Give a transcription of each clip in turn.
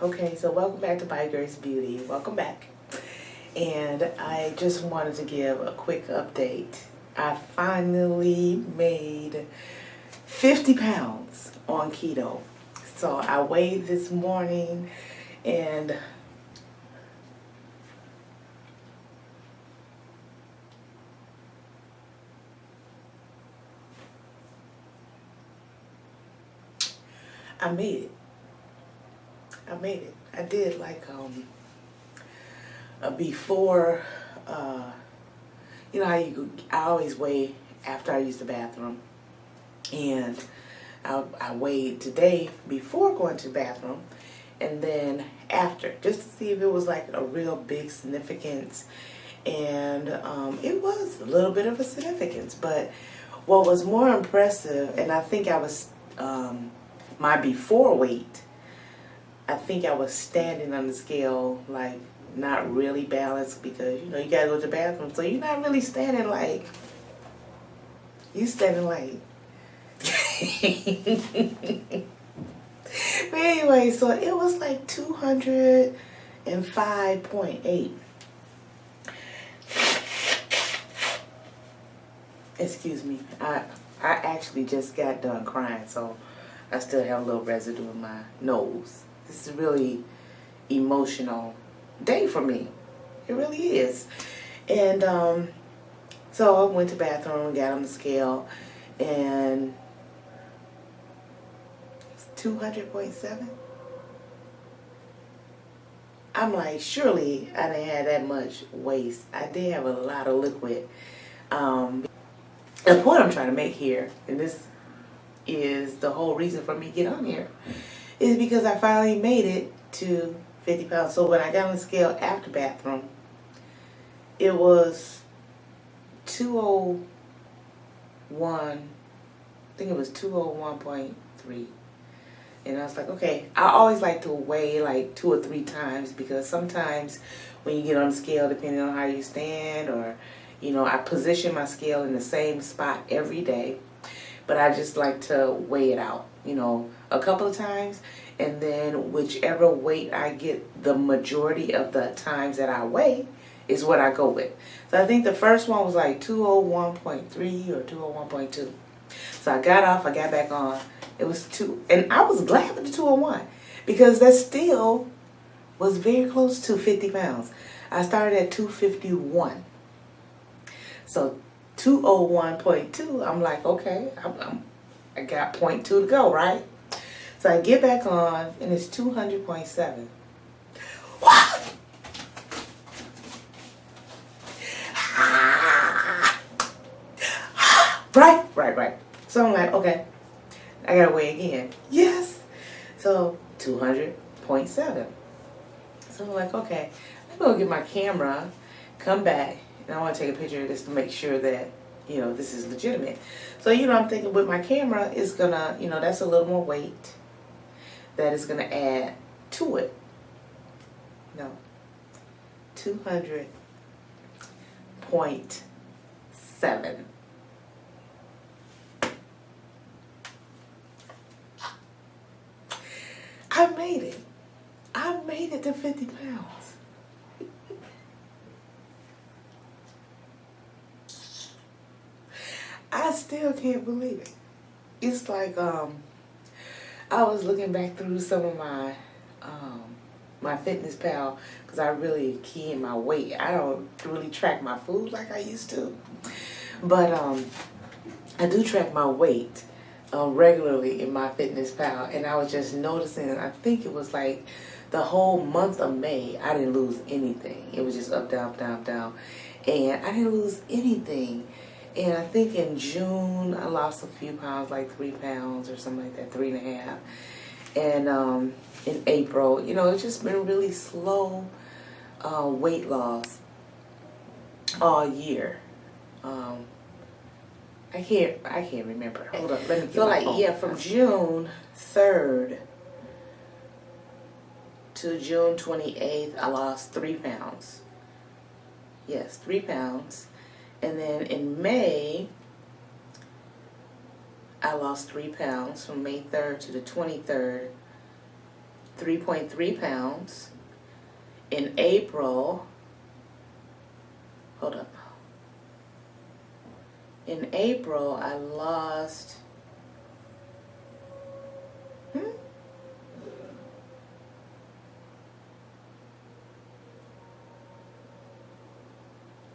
Okay, so welcome back to By Grace Beauty. Welcome back. And I just wanted to give a quick update. I finally made 50 pounds on keto. So I weighed this morning and I made it. I did like a before, you know how I always weigh after I use the bathroom. And I weighed today before going to the bathroom and then after, just to see if it was like a real big significance. And it was a little bit of a significance. But what was more impressive, and I think I was, my before weight, I think I was standing on the scale like not really balanced because, you know, you gotta go to the bathroom. So you're not really standing like, you standing like. But anyway, so it was like 205.8. Excuse me. I actually just got done crying, so I still have a little residue in my nose. This is a really emotional day for me. It really is. And so I went to the bathroom, got on the scale, and 200.7. I'm like, surely I didn't have that much waste. I did have a lot of liquid. The point I'm trying to make here, and this is the whole reason for me to get on here, is because I finally made it to 50 pounds. So when I got on the scale after bathroom, it was 201, I think it was 201.3. And I was like, okay, I always like to weigh like 2 or 3 times because sometimes when you get on the scale, depending on how you stand or, you know, I position my scale in the same spot every day. But I just like to weigh it out, you know, a couple of times. And then whichever weight I get the majority of the times that I weigh is what I go with. So I think the first one was like 201.3 or 201.2. So I got off, I got back on. It was 2, and I was glad with the 201 because that still was very close to 50 pounds. I started at 251. So 201.2, I'm like, okay, I got 0.2 to go, right? So I get back on, and it's 200.7. What? Right. So I'm like, okay, I gotta weigh again. Yes. So 200.7. So I'm like, okay, I'm gonna get my camera, come back, and I want to take a picture of this to make sure that, you know, this is legitimate. So, you know, I'm thinking with my camera, it's gonna, you know, that's a little more weight that is gonna add to it. No, 200.7. I made it. I made it to 50 pounds. I still can't believe it. It's like I was looking back through some of my my Fitness Pal because I really key in my weight. I don't really track my food like I used to, but I do track my weight regularly in my Fitness Pal, and I was just noticing. I think it was like the whole month of May, I didn't lose anything. It was just up, down, and I didn't lose anything. And I think in June, I lost a few pounds, like 3 pounds or something like that, 3.5. And in April, you know, it's just been really slow weight loss all year. I can't remember. Hold up, let me get my phone. Yeah, from June 3rd to June 28th, I lost 3 pounds. Yes, 3 pounds. And then in May, I lost 3 pounds from May 3rd to the 23rd. 3.3 pounds. In April, hold up. In April, I lost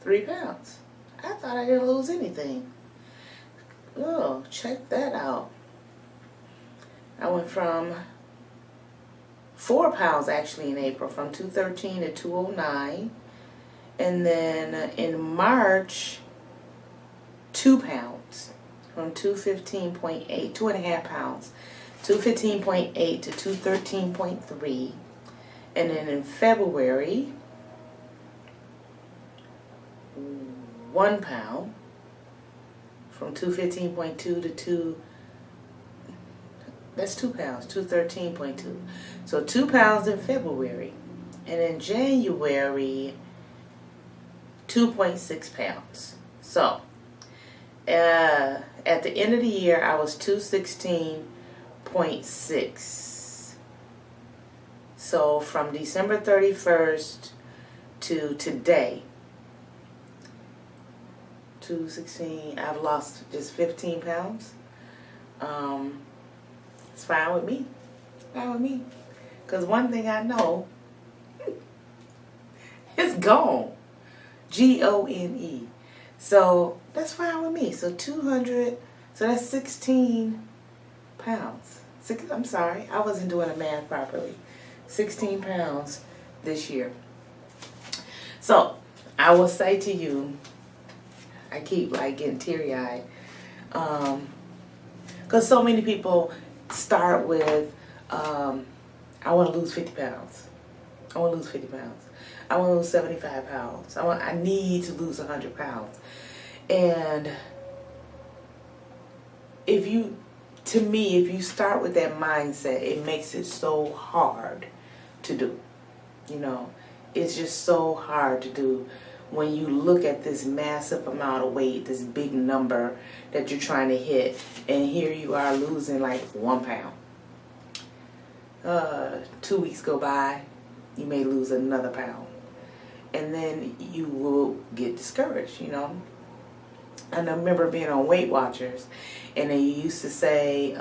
3 pounds. I thought I didn't lose anything. Oh, check that out. I went from 4 pounds actually in April, from 213 to 209. And then in March, 2 pounds, from 215.8, 2.5 pounds, 215.8 to 213.3. And then in February, 1 pound, from 215.2 to that's 2 pounds, 213.2. So 2 pounds in February. And in January, 2.6 pounds. So at the end of the year, I was 216.6. So from December 31st to today, 216, I've lost just 15 pounds. It's fine with me. Fine with me. Because one thing I know, it's gone. Gone. So that's fine with me. So 200, so that's 16 pounds. I'm sorry, I wasn't doing the math properly. 16 pounds this year. So I will say to you, I keep like getting teary-eyed. Because so many people start with, I want to lose 50 pounds. I want to lose 50 pounds. I want to lose 75 pounds. I need to lose 100 pounds. And if you start with that mindset, it makes it so hard to do. You know, it's just so hard to do when you look at this massive amount of weight, this big number that you're trying to hit, and here you are losing like 1 pound. 2 weeks go by, you may lose another pound. And then you will get discouraged, you know. And I remember being on Weight Watchers, and they used to say,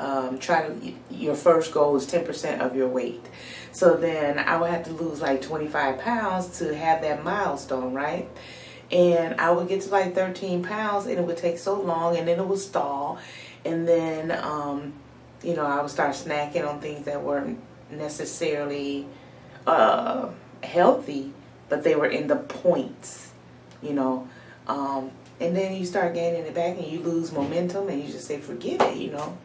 your first goal is 10% of your weight. So then I would have to lose like 25 pounds to have that milestone, right? And I would get to like 13 pounds, and it would take so long, and then it would stall. And then, you know, I would start snacking on things that weren't necessarily healthy, but they were in the points, you know. And then you start gaining it back, and you lose momentum, and you just say, forget it, you know.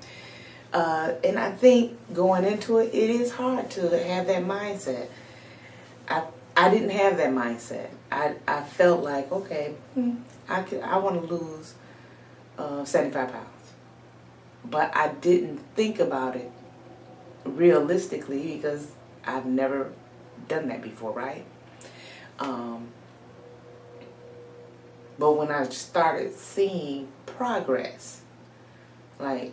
And I think going into it, it is hard to have that mindset. I didn't have that mindset. I felt like, okay, I want to lose 75 pounds. But I didn't think about it realistically because I've never done that before, right? But when I started seeing progress, like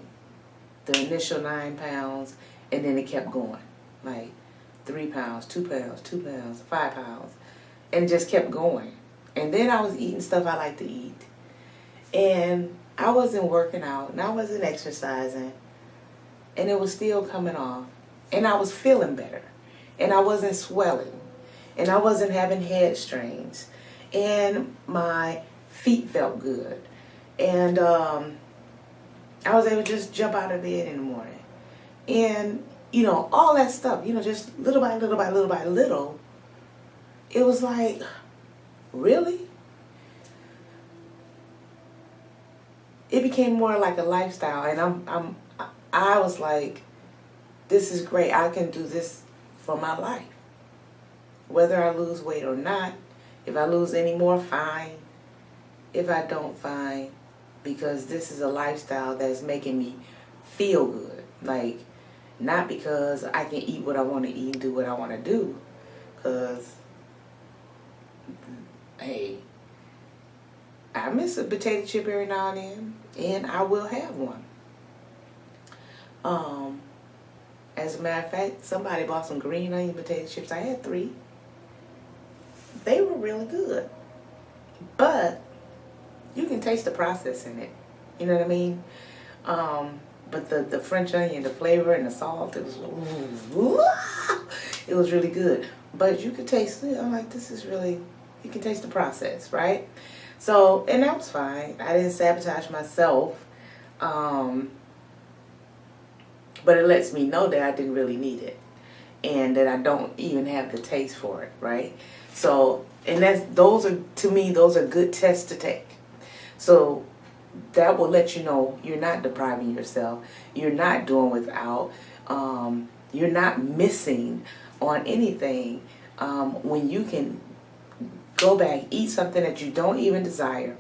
the initial 9 pounds, and then it kept going, like 3 pounds, 2 pounds, 2 pounds, 5 pounds, and just kept going. And then I was eating stuff I like to eat. And I wasn't working out, and I wasn't exercising, and it was still coming off. And I was feeling better, and I wasn't swelling, and I wasn't having head strains, and my feet felt good, and I was able to just jump out of bed in the morning, and you know, all that stuff, you know, just little by little by little by little. It was like, really? It became more like a lifestyle, and I was like, this is great. I can do this for my life, whether I lose weight or not. If I lose any more, fine. If I don't, fine, because this is a lifestyle that's making me feel good. Like, not because I can eat what I want to eat and do what I want to do, because, hey, I miss a potato chip every now and then, and I will have one. As a matter of fact, somebody bought some green onion potato chips. I had 3. They were really good. But you can taste the process in it. You know what I mean? But the French onion, the flavor and the salt, it was really good. But you could taste it. I'm like, this is really, you can taste the process, right? So, and that was fine. I didn't sabotage myself. But it lets me know that I didn't really need it. And that I don't even have the taste for it, right? So, and those are, to me, those are good tests to take. So that will let you know you're not depriving yourself. You're not doing without. You're not missing on anything when you can go back, eat something that you don't even desire,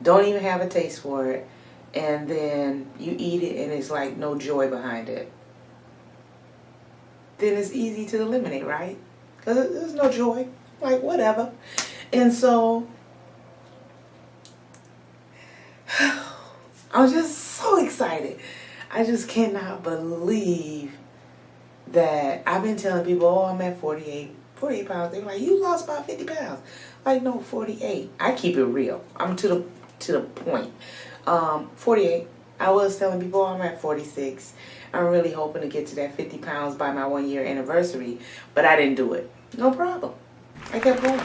don't even have a taste for it, and then you eat it and it's like no joy behind it. Then it's easy to eliminate, right? Because there's no joy. Like, whatever. And so I was just so excited. I just cannot believe that I've been telling people, oh, I'm at 48 pounds. They're like, you lost about 50 pounds. Like, no, 48. I keep it real. I'm to the point. 48. I was telling people, oh, I'm at 46. I'm really hoping to get to that 50 pounds by my 1-year anniversary, but I didn't do it. No problem. I kept going.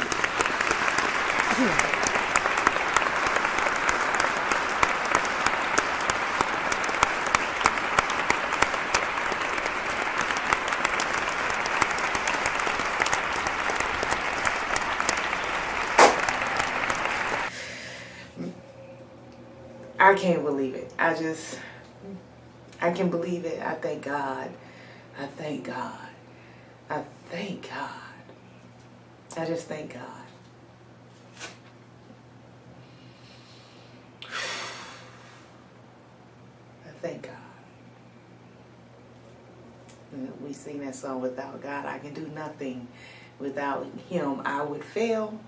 I can't believe it. I can believe it. I thank God. I thank God. I thank God. I just thank God. I thank God. We sing that song, without God, I can do nothing. Without Him, I would fail.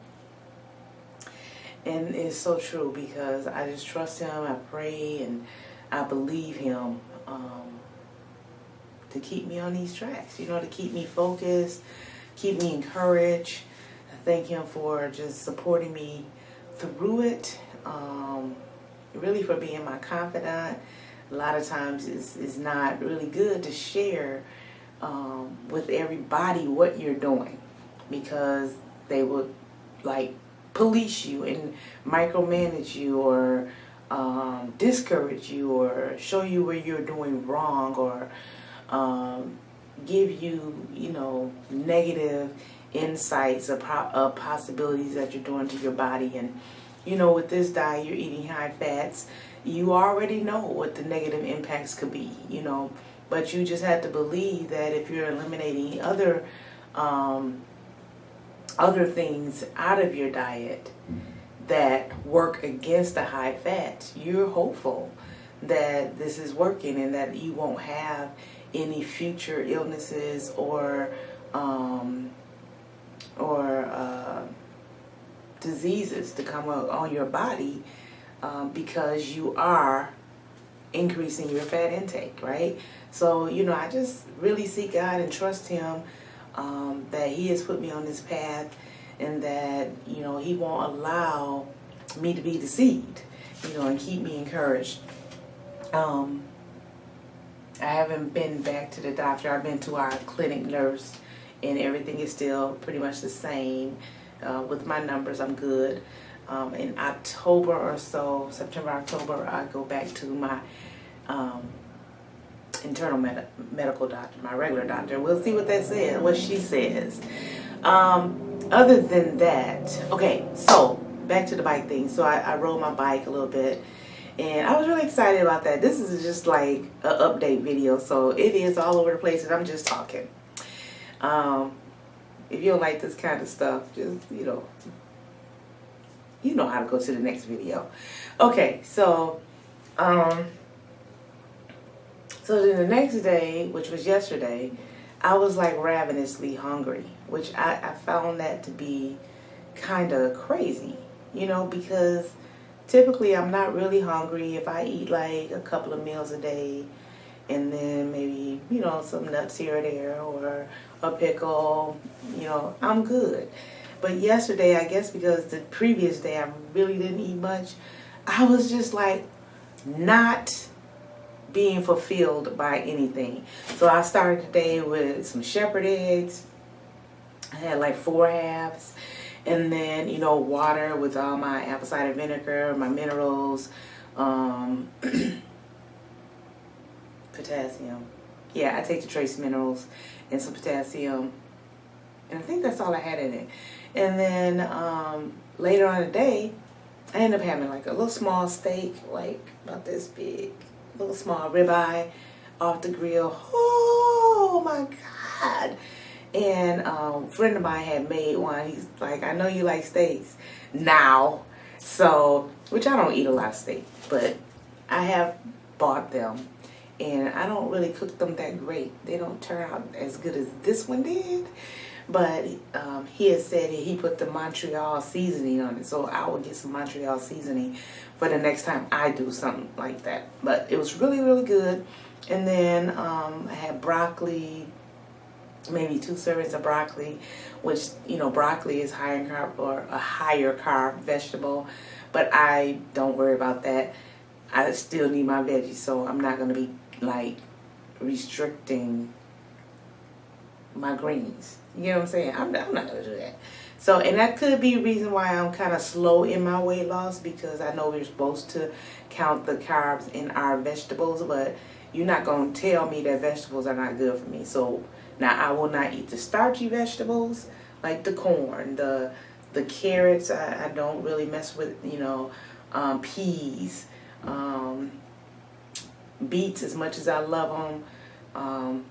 And it's so true because I just trust Him, I pray, and I believe Him to keep me on these tracks, you know, to keep me focused, keep me encouraged. I thank Him for just supporting me through it, really for being my confidant. A lot of times it's not really good to share with everybody what you're doing because they would like police you and micromanage you or discourage you or show you where you're doing wrong or give you, you know, negative insights of possibilities that you're doing to your body. And, you know, with this diet, you're eating high fats. You already know what the negative impacts could be, you know, but you just have to believe that if you're eliminating other things out of your diet that work against the high fats, you're hopeful that this is working and that you won't have any future illnesses or diseases to come up on your body because you are increasing your fat intake, right? So, you know, I just really seek God and trust Him that He has put me on this path and that, you know, He won't allow me to be deceived, you know, and keep me encouraged. I haven't been back to the doctor. I've been to our clinic nurse and everything is still pretty much the same. With my numbers, I'm good. In October or so, September, October, I go back to my internal medical doctor, my regular doctor. We'll see what that says, what she says. Other than that, okay, so back to the bike thing. So I rode my bike a little bit, and I was really excited about that. This is just like an update video, so it is all over the place, and I'm just talking. If you don't like this kind of stuff, just, you know how to go to the next video. Okay, so then the next day, which was yesterday, I was like ravenously hungry, which I found that to be kind of crazy, you know, because typically I'm not really hungry if I eat like a couple of meals a day and then maybe, you know, some nuts here or there, or a pickle, you know, I'm good. But yesterday, I guess because the previous day I really didn't eat much, I was just like not being fulfilled by anything. So I started the day with some shepherd eggs. I had like 4 halves. And then, you know, water with all my apple cider vinegar, my minerals, potassium. Yeah, I take the trace minerals and some potassium. And I think that's all I had in it. And then later on in the day, I ended up having like a little small steak, like about this big, little small ribeye off the grill. Oh my God. And a friend of mine had made one. He's like, I know you like steaks now. So, which I don't eat a lot of steak, but I have bought them. And I don't really cook them that great. They don't turn out as good as this one did. But he had said he put the Montreal seasoning on it. So I will get some Montreal seasoning for the next time I do something like that. But it was really, really good. And then I had broccoli, maybe 2 servings of broccoli, which, you know, broccoli is higher in carb, or a higher carb vegetable. But I don't worry about that. I still need my veggies, so I'm not going to be like restricting my greens. You know what I'm saying? I'm not going to do that. So, and that could be a reason why I'm kind of slow in my weight loss, because I know we're supposed to count the carbs in our vegetables, but you're not going to tell me that vegetables are not good for me. So now I will not eat the starchy vegetables like the corn, the carrots. I don't really mess with, you know, peas, beets as much as I love them.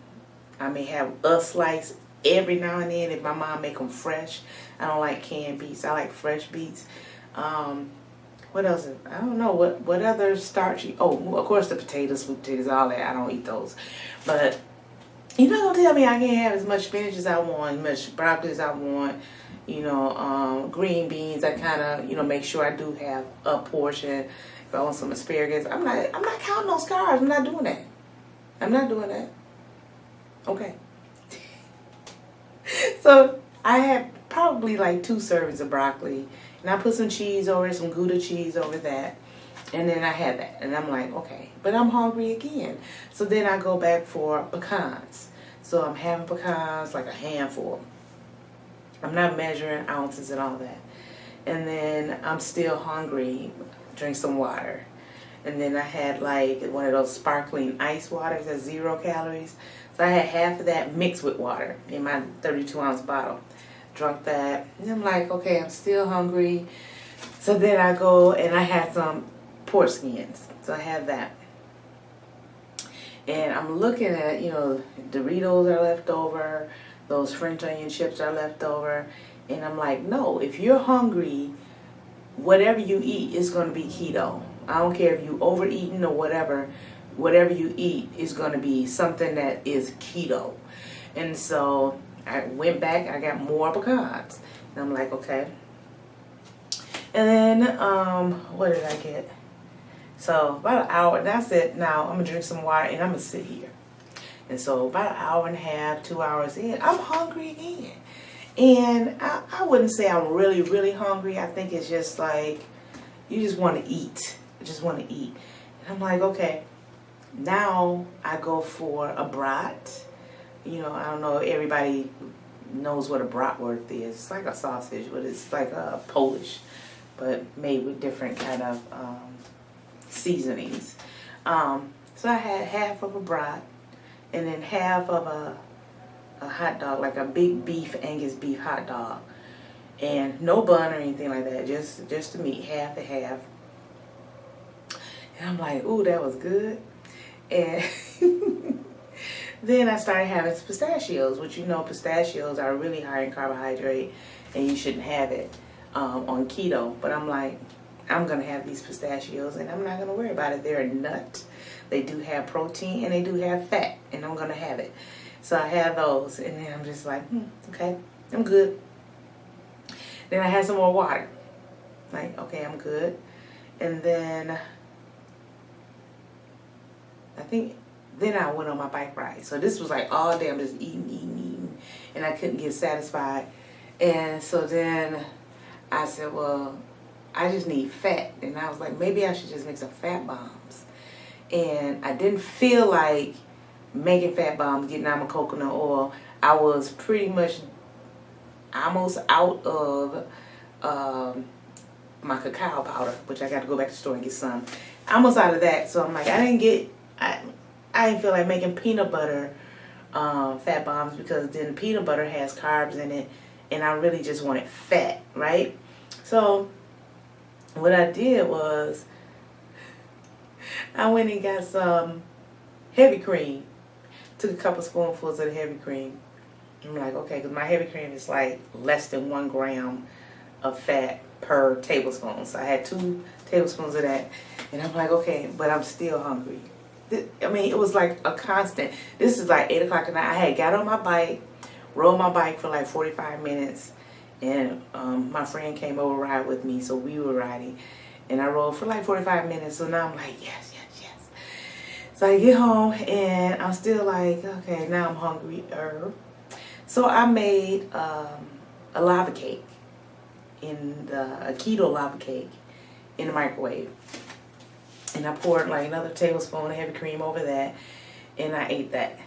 I may have a slice every now and then if my mom make them fresh. I don't like canned beets. I like fresh beets. What else? I don't know. What other starchy? Oh, of course the potatoes, sweet potatoes, all that. I don't eat those. But you're not going to tell me I can't have as much spinach as I want, as much broccoli as I want, you know, green beans. I kind of, you know, make sure I do have a portion. If I want some asparagus, I'm not counting those carbs. I'm not doing that. I'm not doing that. Okay. So I had probably like 2 servings of broccoli, and I put some cheese over it, some Gouda cheese over that, and then I had that, and I'm like, okay, but I'm hungry again. So then I go back for pecans. So I'm having pecans, like a handful. I'm not measuring ounces and all that. And then I'm still hungry. Drink some water. And then I had like one of those sparkling ice waters that's 0 calories. So I had half of that mixed with water in my 32-ounce bottle. Drunk that. And I'm like, okay, I'm still hungry. So then I go and I had some pork skins. So I have that. And I'm looking at, you know, Doritos are left over. Those French onion chips are left over. And I'm like, no, if you're hungry, whatever you eat is going to be keto. I don't care if you overeating or whatever. Whatever you eat is going to be something that is keto. And so I went back. I got more pecans. And I'm like, okay. And then, what did I get? So about an hour. That's it. Now I'm going to drink some water and I'm going to sit here. And so about an hour and a half, 2 hours in, I'm hungry again. And I wouldn't say I'm really, really hungry. I think it's just like, you just want to eat. I just want to eat. And I'm like, okay, now I go for a brat. You know, I don't know if everybody knows what a bratwurst is. It's like a sausage, but it's like a Polish, but made with different kind of seasonings. So I had half of a brat and then half of a hot dog, like a big beef, Angus beef hot dog. And no bun or anything like that, just the meat, half and half. And I'm like, ooh, that was good. And then I started having pistachios, which, you know, pistachios are really high in carbohydrate and you shouldn't have it on keto. But I'm like, I'm going to have these pistachios and I'm not going to worry about it. They're a nut. They do have protein and they do have fat, and I'm going to have it. So I have those, and then I'm just like, okay, I'm good. Then I had some more water. Like, okay, I'm good. And then I think Then I went on my bike ride. So this was like all day I'm just eating, and I couldn't get satisfied. And so then I said, well, I just need fat. And I was like, maybe I should just make some fat bombs. And I didn't feel like making fat bombs, getting out my coconut oil. I was pretty much almost out of my cacao powder, which I got to go back to the store and get some. Almost out of that. So I'm like, I didn't feel like making peanut butter fat bombs, because then peanut butter has carbs in it, and I really just wanted fat, right? So what I did was I went and got some heavy cream. Took a couple spoonfuls of the heavy cream. I'm like, okay, because my heavy cream is like less than 1 gram of fat per tablespoon. So I had 2 tablespoons of that. And I'm like, okay, but I'm still hungry. I mean, it was like a constant. This is like 8 o'clock at night. I had got on my bike, rode my bike for like 45 minutes. And my friend came over to ride with me, so we were riding. And I rode for like 45 minutes. So now I'm like, yes, yes, yes. So I get home, and I'm still like, okay, now I'm hungry. So I made a lava cake, a keto lava cake in the microwave. And I poured like another tablespoon of heavy cream over that, and I ate that.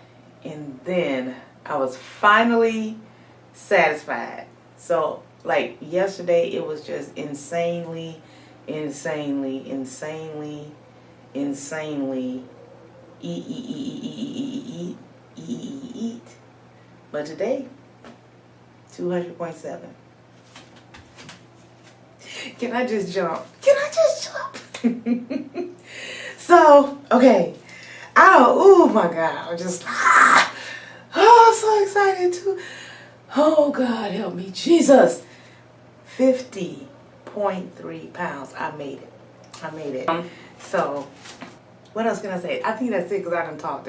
And then I was finally satisfied. So like yesterday, it was just insanely eat. But today, 200.7. Can I just jump? So, okay. Oh my God. I'm just, I'm so excited too. Oh God, help me, Jesus. 50.3 pounds. I made it. So, what else can I say? I think that's it, because I done talked.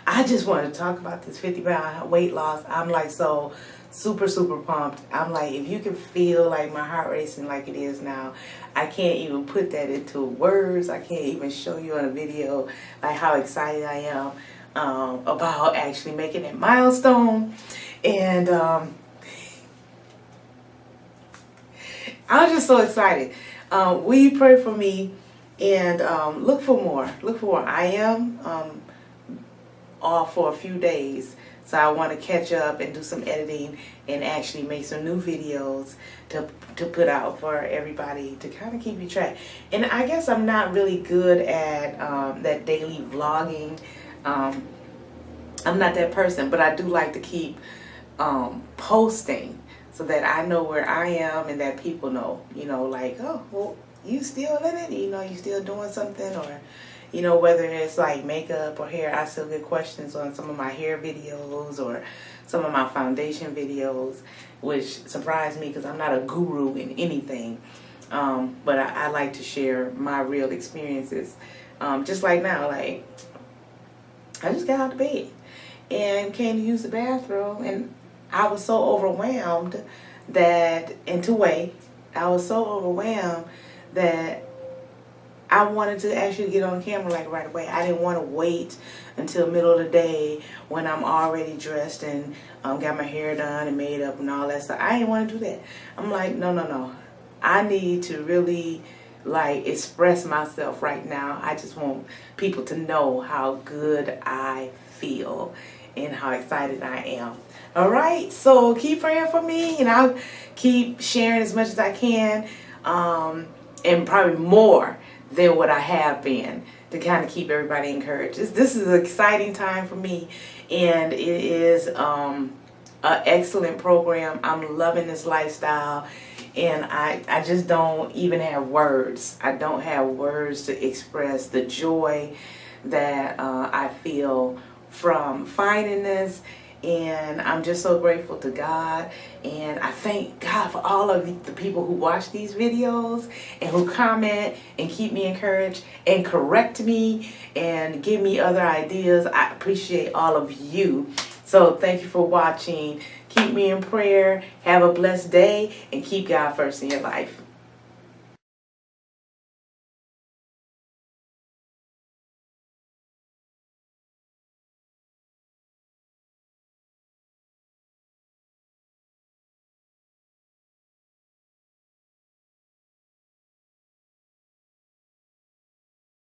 I just wanted to talk about this 50-pound weight loss. I'm like so super pumped. I'm like, if you can feel like my heart racing like it is now, I can't even put that into words. I can't even show you on a video like how excited I am about actually making that milestone. And I'm just so excited. Will you pray for me? And look for more. I am off for a few days, so I want to catch up and do some editing and actually make some new videos to put out for everybody to kind of keep you track. And I guess I'm not really good at that daily vlogging. I'm not that person, but I do like to keep posting so that I know where I am and that people know, like, oh, well, you still in it, you still doing something, or, whether it's like makeup or hair. I still get questions on some of my hair videos or some of my foundation videos, which surprised me because I'm not a guru in anything. But I like to share my real experiences. Just like now, like, I just got out of bed and came to use the bathroom, and I was so overwhelmed that I wanted to actually get on the camera like right away. I didn't want to wait until middle of the day when I'm already dressed and got my hair done and made up and all that stuff. I didn't want to do that. I'm like, no. I need to really like express myself right now. I just want people to know how good I feel and how excited I am. All right, so keep praying for me, and I'll keep sharing as much as I can, and probably more than what I have been, to kind of keep everybody encouraged. This is an exciting time for me, and it is an excellent program. I'm loving this lifestyle, and I just don't even have words. I don't have words to express the joy that I feel from finding this. And I'm just so grateful to God, and I thank God for all of the people who watch these videos and who comment and keep me encouraged and correct me and give me other ideas. I appreciate all of you. So thank you for watching. Keep me in prayer. Have a blessed day, and keep God first in your life.